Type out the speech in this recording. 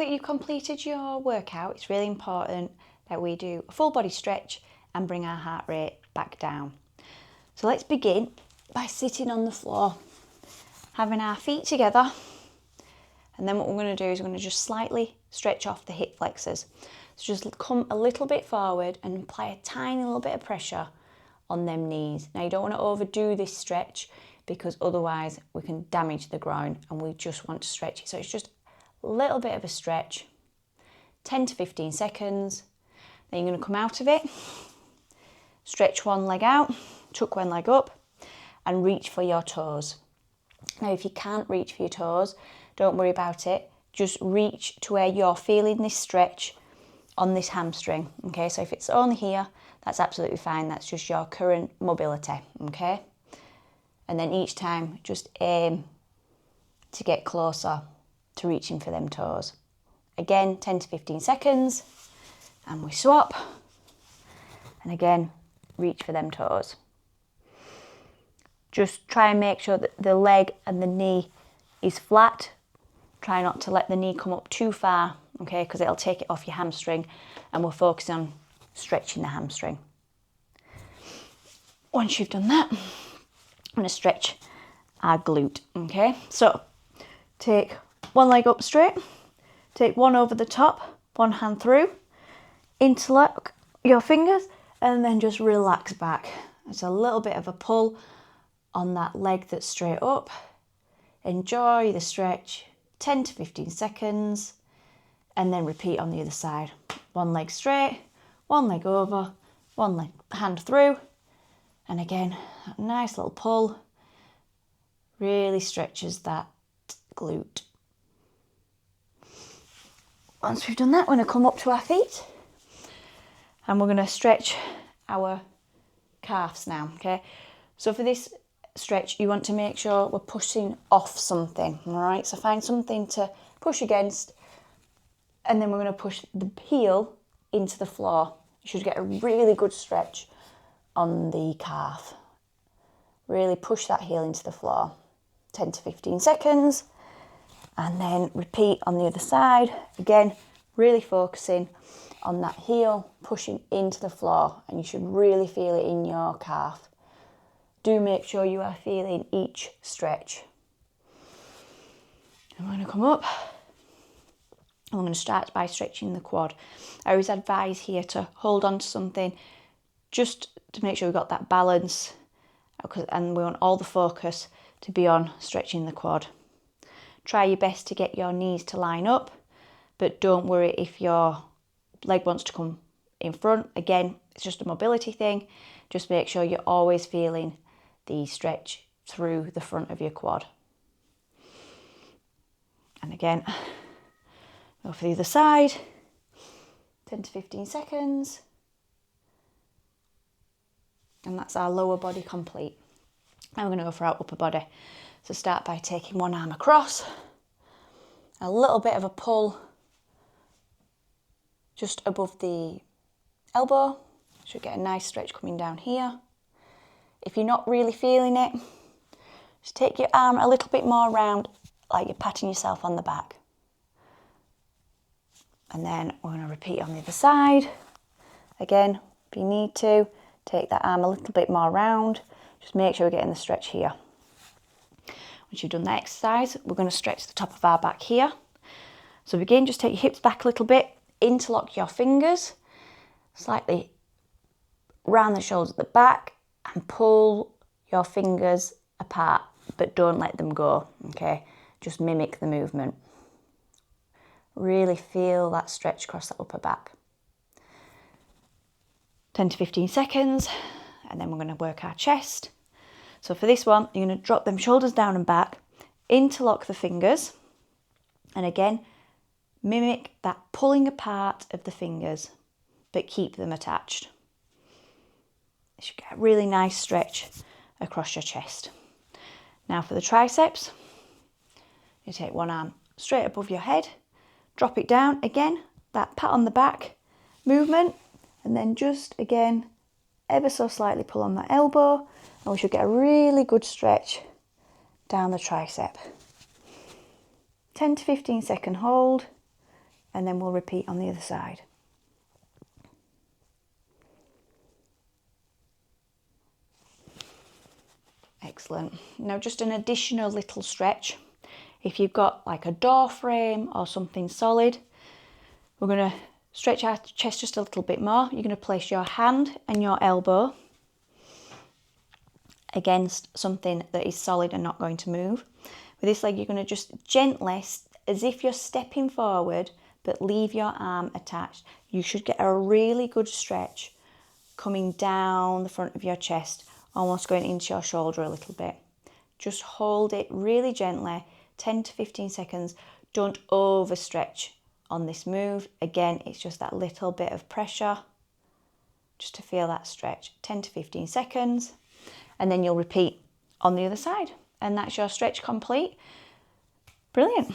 you've completed your workout, it's really important that we do a full body stretch and bring our heart rate back down. So let's begin by sitting on the floor, having our feet together. And then what we're going to do is we're going to just slightly stretch off the hip flexors. So just come a little bit forward and apply a tiny little bit of pressure on them knees. Now you don't want to overdo this stretch because otherwise we can damage the groin, and we just want to stretch it. So it's just a little bit of a stretch, 10 to 15 seconds. Then you're going to come out of it, stretch one leg out, tuck one leg up and reach for your toes. Now if you can't reach for your toes, don't worry about it. Just reach to where you're feeling this stretch on this hamstring, okay? So if it's only here, that's absolutely fine. That's just your current mobility, okay? And then each time, just aim to get closer to reaching for them toes. Again, 10 to 15 seconds, and we swap. And again, reach for them toes. Just try and make sure that the leg and the knee is flat. Try not to let the knee come up too far, okay, because it'll take it off your hamstring, and we're focusing on stretching the hamstring. Once you've done that, I'm going to stretch our glute, okay? So take one leg up straight, take one over the top, one hand through, interlock your fingers, and then just relax back. It's a little bit of a pull on that leg that's straight up. Enjoy the stretch, 10 to 15 seconds, and then repeat on the other side. One leg straight, one leg over, one leg hand through, and again, a nice little pull really stretches that glute. Once we've done that, we're going to come up to our feet and we're going to stretch our calves now, okay? So for this stretch, you want to make sure we're pushing off something, all right? So find something to push against, and then we're going to push the heel into the floor. You should get a really good stretch on the calf. Really push that heel into the floor. 10 to 15 seconds, and then repeat on the other side. Again, really focusing on that heel pushing into the floor, and you should really feel it in your calf. Do make sure you are feeling each stretch. I'm going to come up. I'm going to start by stretching the quad. I always advise here to hold on to something just to make sure we've got that balance, and we want all the focus to be on stretching the quad. Try your best to get your knees to line up, but don't worry if your leg wants to come in front. Again, it's just a mobility thing. Just make sure you're always feeling the stretch through the front of your quad. And again, go for the other side, 10 to 15 seconds. And that's our lower body complete. Now we're going to go for our upper body. So start by taking one arm across, a little bit of a pull just above the elbow. Should get a nice stretch coming down here. If you're not really feeling it, just take your arm a little bit more round, like you're patting yourself on the back. And then we're going to repeat on the other side. Again, if you need to, take that arm a little bit more round. Just make sure we're getting the stretch here. Once you've done that exercise, we're going to stretch the top of our back here. So again, just take your hips back a little bit, interlock your fingers, slightly round the shoulders at the back, and pull your fingers apart, but don't let them go, okay? Just mimic the movement. Really feel that stretch across the upper back. 10 to 15 seconds, and then we're going to work our chest. So for this one, you're going to drop them shoulders down and back, interlock the fingers, and again, mimic that pulling apart of the fingers, but keep them attached. You should get a really nice stretch across your chest. Now for the triceps, you take one arm straight above your head, drop it down, again, that pat on the back movement, and then just again, ever so slightly pull on that elbow, and we should get a really good stretch down the tricep. 10 to 15 second hold, and then we'll repeat on the other side. Excellent. Now just an additional little stretch. If you've got like a door frame or something solid, we're going to stretch our chest just a little bit more. You're going to place your hand and your elbow against something that is solid and not going to move. With this leg, you're going to just gently, as if you're stepping forward, but leave your arm attached. You should get a really good stretch coming down the front of your chest, almost going into your shoulder a little bit. Just hold it really gently, 10 to 15 seconds. Don't overstretch on this move. Again, it's just that little bit of pressure just to feel that stretch. 10 to 15 seconds, and then you'll repeat on the other side. And that's your stretch complete. Brilliant.